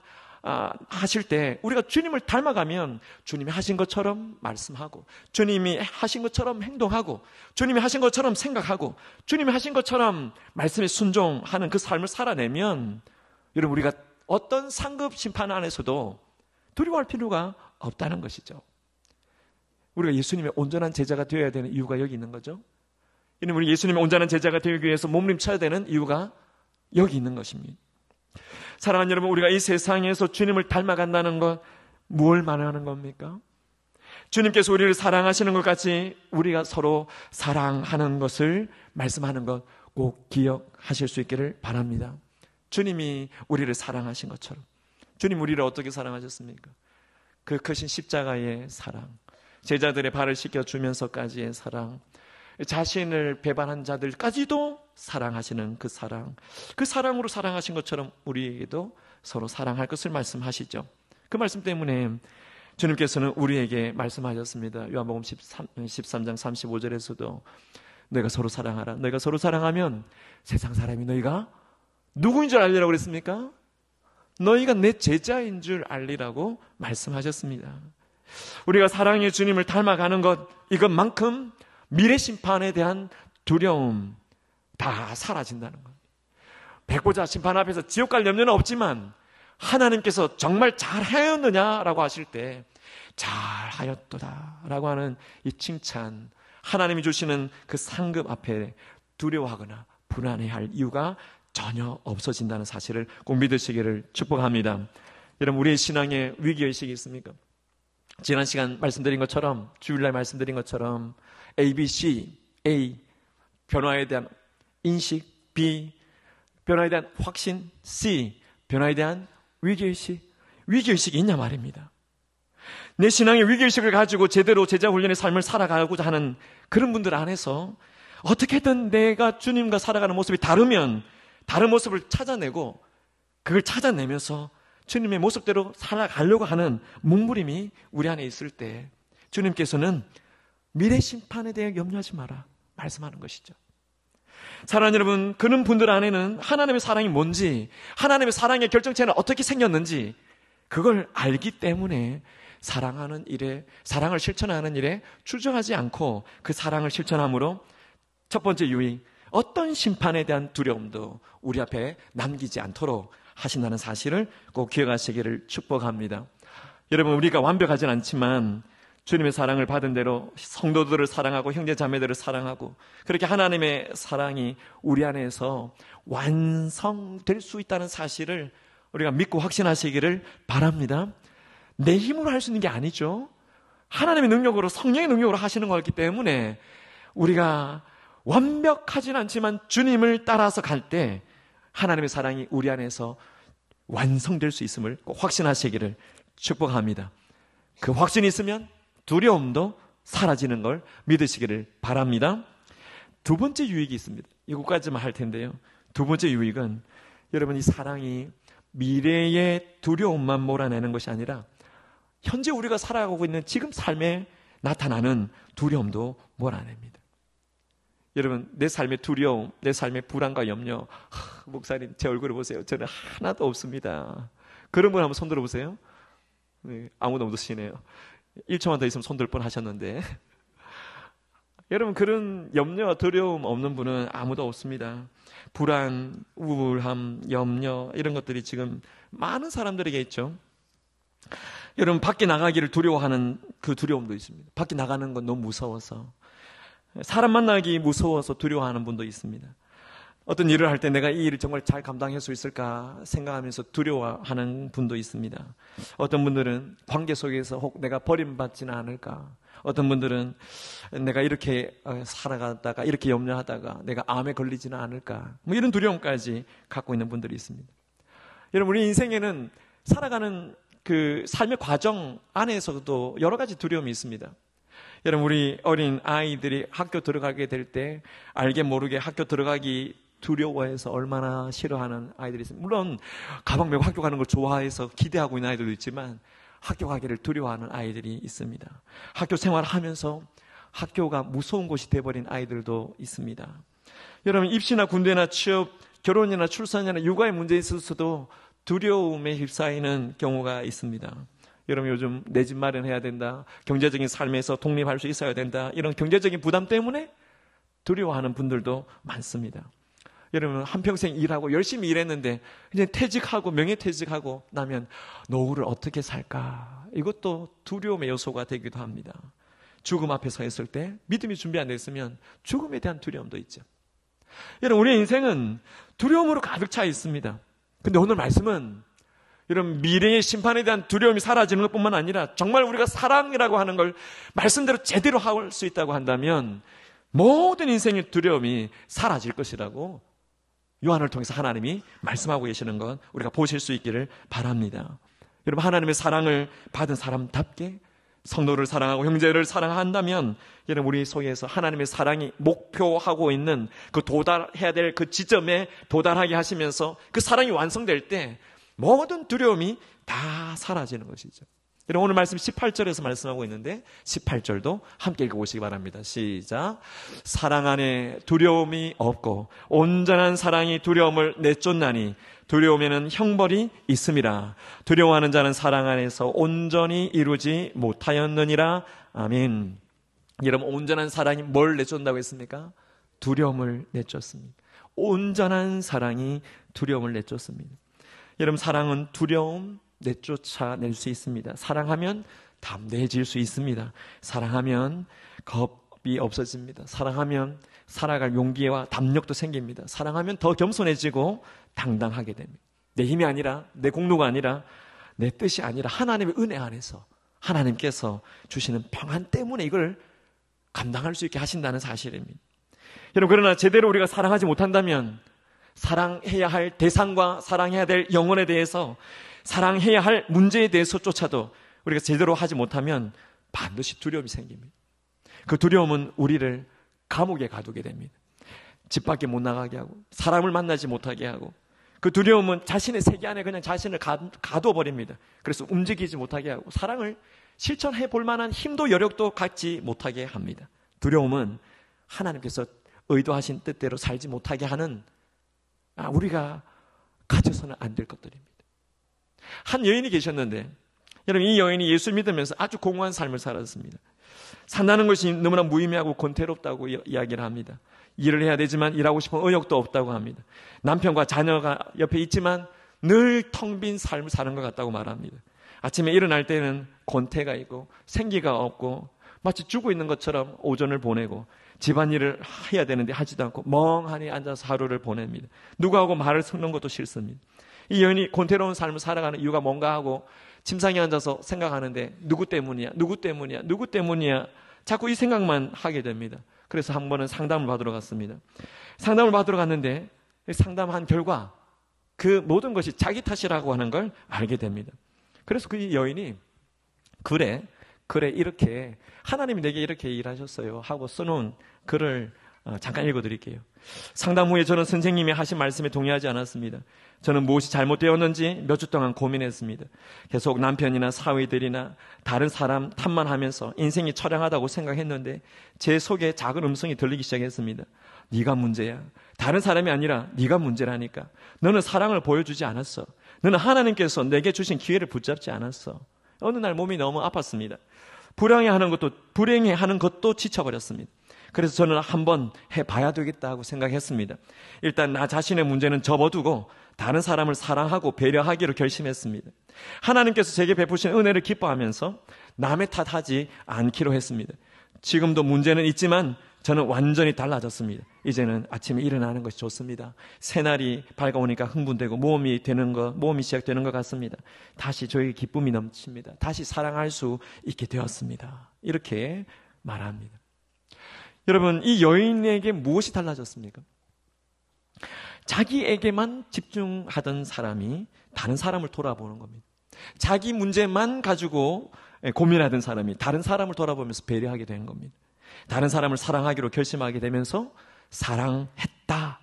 하실 때 우리가 주님을 닮아가면 주님이 하신 것처럼 말씀하고, 주님이 하신 것처럼 행동하고, 주님이 하신 것처럼 생각하고, 주님이 하신 것처럼 말씀에 순종하는 그 삶을 살아내면 여러분, 우리가 어떤 상급 심판 안에서도 두려워할 필요가 없다는 것이죠. 우리가 예수님의 온전한 제자가 되어야 되는 이유가 여기 있는 거죠. 이는 우리 예수님의 온전한 제자가 되기 위해서 몸부림쳐야 되는 이유가 여기 있는 것입니다. 사랑하는 여러분, 우리가 이 세상에서 주님을 닮아간다는 것, 뭘 말하는 겁니까? 주님께서 우리를 사랑하시는 것 같이 우리가 서로 사랑하는 것을 말씀하는 것 꼭 기억하실 수 있기를 바랍니다. 주님이 우리를 사랑하신 것처럼, 주님 우리를 어떻게 사랑하셨습니까? 그 크신 십자가의 사랑, 제자들의 발을 씻겨주면서까지의 사랑, 자신을 배반한 자들까지도 사랑하시는 그 사랑, 그 사랑으로 사랑하신 것처럼 우리에게도 서로 사랑할 것을 말씀하시죠. 그 말씀 때문에 주님께서는 우리에게 말씀하셨습니다. 요한복음 13장 35절에서도 너희가 서로 사랑하라. 너희가 서로 사랑하면 세상 사람이 너희가 누구인 줄 알리라고 그랬습니까? 너희가 내 제자인 줄 알리라고 말씀하셨습니다. 우리가 사랑의 주님을 닮아가는 것, 이것만큼 미래 심판에 대한 두려움 다 사라진다는 것. 백보자 심판 앞에서 지옥 갈 염려는 없지만 하나님께서 정말 잘하였느냐라고 하실 때 잘하였도다 라고 하는 이 칭찬, 하나님이 주시는 그 상급 앞에 두려워하거나 불안해할 이유가 전혀 없어진다는 사실을 꼭 믿으시기를 축복합니다. 여러분, 우리의 신앙에 위기의식이 있습니까? 지난 시간 말씀드린 것처럼, 주일날 말씀드린 것처럼 ABC, A, 변화에 대한 인식, B, 변화에 대한 확신, C, 변화에 대한 위기의식, 위기의식이 있냐 말입니다. 내 신앙의 위기의식을 가지고 제대로 제자훈련의 삶을 살아가고자 하는 그런 분들 안에서 어떻게든 내가 주님과 살아가는 모습이 다르면 다른 모습을 찾아내고 그걸 찾아내면서 주님의 모습대로 살아가려고 하는 몸부림이 우리 안에 있을 때 주님께서는 미래 심판에 대해 염려하지 마라 말씀하는 것이죠. 사랑하는 여러분, 그런 분들 안에는 하나님의 사랑이 뭔지, 하나님의 사랑의 결정체는 어떻게 생겼는지 그걸 알기 때문에 사랑하는 일에, 사랑을 실천하는 일에 주저하지 않고 그 사랑을 실천함으로 첫 번째 유익, 어떤 심판에 대한 두려움도 우리 앞에 남기지 않도록 하신다는 사실을 꼭 기억하시기를 축복합니다. 여러분, 우리가 완벽하진 않지만 주님의 사랑을 받은 대로 성도들을 사랑하고 형제자매들을 사랑하고 그렇게 하나님의 사랑이 우리 안에서 완성될 수 있다는 사실을 우리가 믿고 확신하시기를 바랍니다. 내 힘으로 할 수 있는 게 아니죠. 하나님의 능력으로, 성령의 능력으로 하시는 거였기 때문에 우리가 완벽하진 않지만 주님을 따라서 갈 때 하나님의 사랑이 우리 안에서 완성될 수 있음을 꼭 확신하시기를 축복합니다. 그 확신이 있으면 두려움도 사라지는 걸 믿으시기를 바랍니다. 두 번째 유익이 있습니다. 이것까지만 할 텐데요. 두 번째 유익은 여러분, 이 사랑이 미래의 두려움만 몰아내는 것이 아니라 현재 우리가 살아가고 있는 지금 삶에 나타나는 두려움도 몰아냅니다. 여러분, 내 삶의 두려움, 내 삶의 불안과 염려, 목사님 제 얼굴을 보세요. 저는 하나도 없습니다. 그런 분 한번 손 들어보세요. 네, 아무도 없으시네요. 1초만 더 있으면 손 들 뻔 하셨는데 여러분, 그런 염려와 두려움 없는 분은 아무도 없습니다. 불안, 우울함, 염려 이런 것들이 지금 많은 사람들에게 있죠. 여러분, 밖에 나가기를 두려워하는 그 두려움도 있습니다. 밖에 나가는 건 너무 무서워서, 사람 만나기 무서워서 두려워하는 분도 있습니다. 어떤 일을 할 때 내가 이 일을 정말 잘 감당할 수 있을까 생각하면서 두려워하는 분도 있습니다. 어떤 분들은 관계 속에서 혹 내가 버림받지는 않을까, 어떤 분들은 내가 이렇게 살아가다가 이렇게 염려하다가 내가 암에 걸리지는 않을까, 뭐 이런 두려움까지 갖고 있는 분들이 있습니다. 여러분, 우리 인생에는 살아가는 그 삶의 과정 안에서도 여러 가지 두려움이 있습니다. 여러분, 우리 어린 아이들이 학교 들어가게 될 때 알게 모르게 학교 들어가기 두려워해서 얼마나 싫어하는 아이들이 있습니다. 물론 가방 메고 학교 가는 걸 좋아해서 기대하고 있는 아이들도 있지만 학교 가기를 두려워하는 아이들이 있습니다. 학교 생활을 하면서 학교가 무서운 곳이 돼버린 아이들도 있습니다. 여러분, 입시나 군대나 취업, 결혼이나 출산이나 육아의 문제에 있어서도 두려움에 휩싸이는 경우가 있습니다. 여러분, 요즘 내 집 마련해야 된다, 경제적인 삶에서 독립할 수 있어야 된다, 이런 경제적인 부담 때문에 두려워하는 분들도 많습니다. 여러분, 한평생 일하고 열심히 일했는데 이제 퇴직하고 명예퇴직하고 나면 노후를 어떻게 살까? 이것도 두려움의 요소가 되기도 합니다. 죽음 앞에 서 있을 때 믿음이 준비 안 됐으면 죽음에 대한 두려움도 있죠. 여러분, 우리의 인생은 두려움으로 가득 차 있습니다. 근데 오늘 말씀은 여러분, 미래의 심판에 대한 두려움이 사라지는 것뿐만 아니라 정말 우리가 사랑이라고 하는 걸 말씀대로 제대로 할 수 있다고 한다면 모든 인생의 두려움이 사라질 것이라고 요한을 통해서 하나님이 말씀하고 계시는 것 우리가 보실 수 있기를 바랍니다. 여러분, 하나님의 사랑을 받은 사람답게 성도를 사랑하고 형제를 사랑한다면 여러분, 우리 속에서 하나님의 사랑이 목표하고 있는 그 도달해야 될 그 지점에 도달하게 하시면서 그 사랑이 완성될 때 모든 두려움이 다 사라지는 것이죠. 여러분, 오늘 말씀 18절에서 말씀하고 있는데 18절도 함께 읽어보시기 바랍니다. 시작. 사랑 안에 두려움이 없고 온전한 사랑이 두려움을 내쫓나니 두려움에는 형벌이 있음이라. 두려워하는 자는 사랑 안에서 온전히 이루지 못하였느니라. 아멘. 여러분, 온전한 사랑이 뭘 내쫓는다고 했습니까? 두려움을 내쫓습니다. 온전한 사랑이 두려움을 내쫓습니다. 여러분, 사랑은 두려움 내쫓아낼 수 있습니다. 사랑하면 담대해질 수 있습니다. 사랑하면 겁이 없어집니다. 사랑하면 살아갈 용기와 담력도 생깁니다. 사랑하면 더 겸손해지고 당당하게 됩니다. 내 힘이 아니라, 내 공로가 아니라, 내 뜻이 아니라 하나님의 은혜 안에서 하나님께서 주시는 평안 때문에 이걸 감당할 수 있게 하신다는 사실입니다. 여러분, 그러나 제대로 우리가 사랑하지 못한다면 사랑해야 할 대상과 사랑해야 될 영혼에 대해서, 사랑해야 할 문제에 대해서조차도 우리가 제대로 하지 못하면 반드시 두려움이 생깁니다. 그 두려움은 우리를 감옥에 가두게 됩니다. 집 밖에 못 나가게 하고 사람을 만나지 못하게 하고, 그 두려움은 자신의 세계 안에 그냥 자신을 가둬버립니다. 그래서 움직이지 못하게 하고 사랑을 실천해 볼 만한 힘도 여력도 갖지 못하게 합니다. 두려움은 하나님께서 의도하신 뜻대로 살지 못하게 하는, 우리가 가져서는 안 될 것들입니다. 한 여인이 계셨는데, 여러분, 이 여인이 예수 믿으면서 아주 공허한 삶을 살았습니다. 산다는 것이 너무나 무의미하고 권태롭다고 이야기를 합니다. 일을 해야 되지만 일하고 싶은 의욕도 없다고 합니다. 남편과 자녀가 옆에 있지만 늘 텅 빈 삶을 사는 것 같다고 말합니다. 아침에 일어날 때는 권태가 있고 생기가 없고 마치 죽어 있는 것처럼 오전을 보내고 집안일을 해야 되는데 하지도 않고 멍하니 앉아서 하루를 보냅니다. 누구하고 말을 섞는 것도 싫습니다. 이 여인이 권태로운 삶을 살아가는 이유가 뭔가 하고 침상에 앉아서 생각하는데 누구 때문이야? 자꾸 이 생각만 하게 됩니다. 그래서 한 번은 상담을 받으러 갔습니다. 상담을 받으러 갔는데 상담한 결과 그 모든 것이 자기 탓이라고 하는 걸 알게 됩니다. 그래서 그 여인이 그래 이렇게 하나님이 내게 이렇게 일하셨어요 하고 써놓은 글을 잠깐 읽어드릴게요. 상담 후에 저는 선생님이 하신 말씀에 동의하지 않았습니다. 저는 무엇이 잘못되었는지 몇 주 동안 고민했습니다. 계속 남편이나 사위들이나 다른 사람 탓만 하면서 인생이 처량하다고 생각했는데 제 속에 작은 음성이 들리기 시작했습니다. 네가 문제야. 다른 사람이 아니라 네가 문제라니까. 너는 사랑을 보여주지 않았어. 너는 하나님께서 내게 주신 기회를 붙잡지 않았어. 어느 날 몸이 너무 아팠습니다. 불행해하는 것도 지쳐버렸습니다. 그래서 저는 한번 해봐야 되겠다 하고 생각했습니다. 일단 나 자신의 문제는 접어두고 다른 사람을 사랑하고 배려하기로 결심했습니다. 하나님께서 제게 베푸신 은혜를 기뻐하면서 남의 탓하지 않기로 했습니다. 지금도 문제는 있지만 저는 완전히 달라졌습니다. 이제는 아침에 일어나는 것이 좋습니다. 새날이 밝아오니까 흥분되고 모험이 시작되는 것 같습니다. 다시 저에게 기쁨이 넘칩니다. 다시 사랑할 수 있게 되었습니다. 이렇게 말합니다. 여러분, 이 여인에게 무엇이 달라졌습니까? 자기에게만 집중하던 사람이 다른 사람을 돌아보는 겁니다. 자기 문제만 가지고 고민하던 사람이 다른 사람을 돌아보면서 배려하게 된 겁니다. 다른 사람을 사랑하기로 결심하게 되면서 사랑했다라는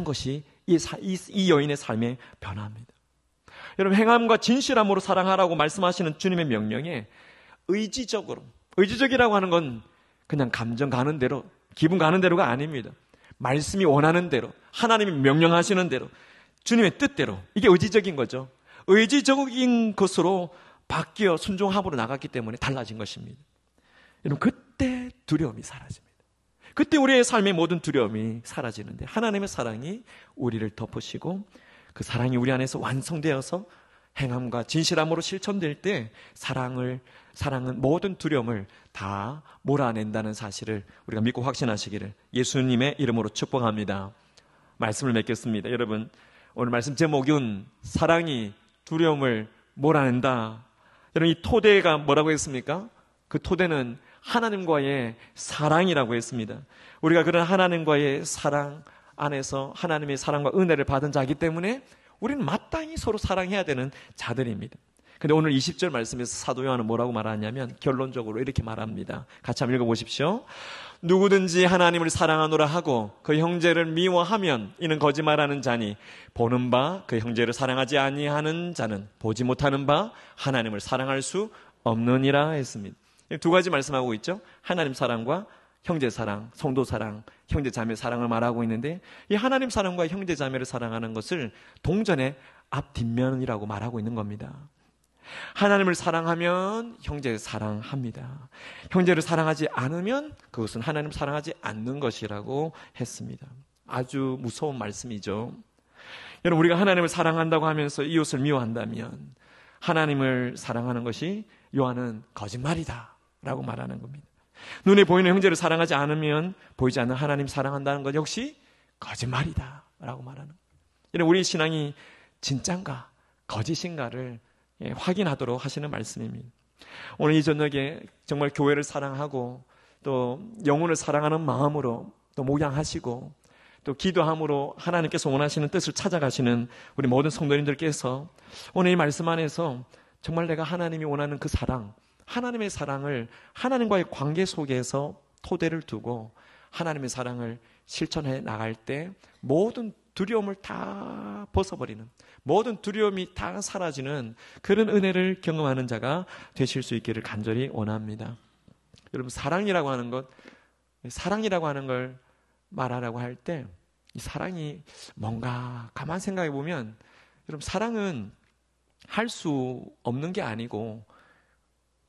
것이 이 여인의 삶의 변화입니다. 여러분, 행함과 진실함으로 사랑하라고 말씀하시는 주님의 명령에 의지적이라고 하는 건 그냥 감정 가는 대로, 기분 가는 대로가 아닙니다. 말씀이 원하는 대로, 하나님이 명령하시는 대로, 주님의 뜻대로, 이게 의지적인 거죠. 의지적인 것으로 바뀌어 순종함으로 나갔기 때문에 달라진 것입니다. 여러분, 그때 두려움이 사라집니다. 그때 우리의 삶의 모든 두려움이 사라지는데 하나님의 사랑이 우리를 덮으시고 그 사랑이 우리 안에서 완성되어서 행함과 진실함으로 실천될 때 사랑은 모든 두려움을 다 몰아낸다는 사실을 우리가 믿고 확신하시기를 예수님의 이름으로 축복합니다. 말씀을 맺겠습니다. 여러분, 오늘 말씀 제목은 사랑이 두려움을 몰아낸다. 여러분, 이 토대가 뭐라고 했습니까? 그 토대는 하나님과의 사랑이라고 했습니다. 우리가 그런 하나님과의 사랑 안에서 하나님의 사랑과 은혜를 받은 자이기 때문에 우리는 마땅히 서로 사랑해야 되는 자들입니다. 근데 오늘 20절 말씀에서 사도 요한은 뭐라고 말하냐면 결론적으로 이렇게 말합니다. 같이 한번 읽어보십시오. 누구든지 하나님을 사랑하노라 하고 그 형제를 미워하면 이는 거짓말하는 자니 보는 바 그 형제를 사랑하지 아니하는 자는 보지 못하는 바 하나님을 사랑할 수 없느니라 했습니다. 두 가지 말씀하고 있죠. 하나님 사랑과 형제 사랑, 성도 사랑, 형제 자매 사랑을 말하고 있는데 이 하나님 사랑과 형제 자매를 사랑하는 것을 동전의 앞 뒷면이라고 말하고 있는 겁니다. 하나님을 사랑하면 형제를 사랑합니다. 형제를 사랑하지 않으면 그것은 하나님 사랑하지 않는 것이라고 했습니다. 아주 무서운 말씀이죠. 여러분, 우리가 하나님을 사랑한다고 하면서 이웃을 미워한다면 하나님을 사랑하는 것이 요한은 거짓말이다 라고 말하는 겁니다. 눈에 보이는 형제를 사랑하지 않으면 보이지 않는 하나님 사랑한다는 것 역시 거짓말이다 라고 말하는 겁니다. 여러분, 우리 신앙이 진짠가 거짓인가를 확인하도록 하시는 말씀입니다. 오늘 이 저녁에 정말 교회를 사랑하고 또 영혼을 사랑하는 마음으로 또 목양하시고 또 기도함으로 하나님께서 원하시는 뜻을 찾아가시는 우리 모든 성도님들께서 오늘 이 말씀 안에서 정말 내가 하나님이 원하는 그 사랑, 하나님의 사랑을 하나님과의 관계 속에서 토대를 두고 하나님의 사랑을 실천해 나갈 때 모든 두려움을 다 벗어버리는, 모든 두려움이 다 사라지는 그런 은혜를 경험하는 자가 되실 수 있기를 간절히 원합니다. 여러분, 사랑이라고 하는 걸 말하라고 할 때 이 사랑이 뭔가 가만 생각해 보면 여러분, 사랑은 할 수 없는 게 아니고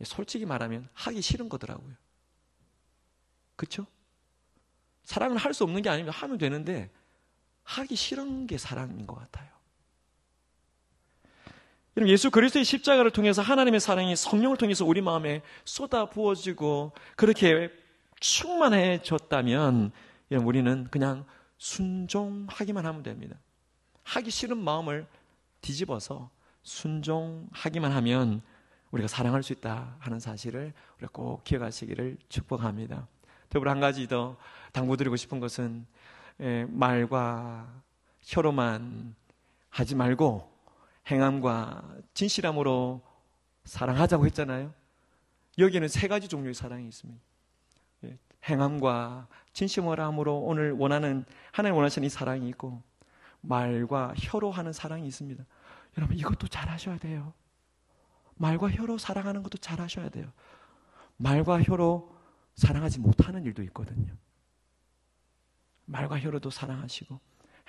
솔직히 말하면 하기 싫은 거더라고요. 그렇죠? 사랑은 할 수 없는 게 아니면 하면 되는데 하기 싫은 게 사랑인 것 같아요. 여러분, 예수 그리스도의 십자가를 통해서 하나님의 사랑이 성령을 통해서 우리 마음에 쏟아 부어지고 그렇게 충만해졌다면 여러분, 우리는 그냥 순종하기만 하면 됩니다. 하기 싫은 마음을 뒤집어서 순종하기만 하면 우리가 사랑할 수 있다 하는 사실을 우리가 꼭 기억하시기를 축복합니다. 더불어 한 가지 더 당부드리고 싶은 것은 말과 혀로만 하지 말고 행함과 진실함으로 사랑하자고 했잖아요. 여기에는 세 가지 종류의 사랑이 있습니다. 행함과 진실함으로 오늘 하나님 원하시는 이 사랑이 있고 말과 혀로 하는 사랑이 있습니다. 여러분, 이것도 잘 하셔야 돼요. 말과 혀로 사랑하는 것도 잘 하셔야 돼요. 말과 혀로 사랑하지 못하는 일도 있거든요. 말과 혀로도 사랑하시고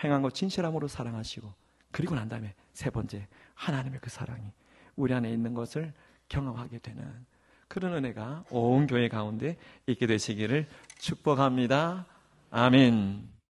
행함과 진실함으로 사랑하시고 그리고 난 다음에 세 번째, 하나님의 그 사랑이 우리 안에 있는 것을 경험하게 되는 그런 은혜가 온 교회 가운데 있게 되시기를 축복합니다. 아멘.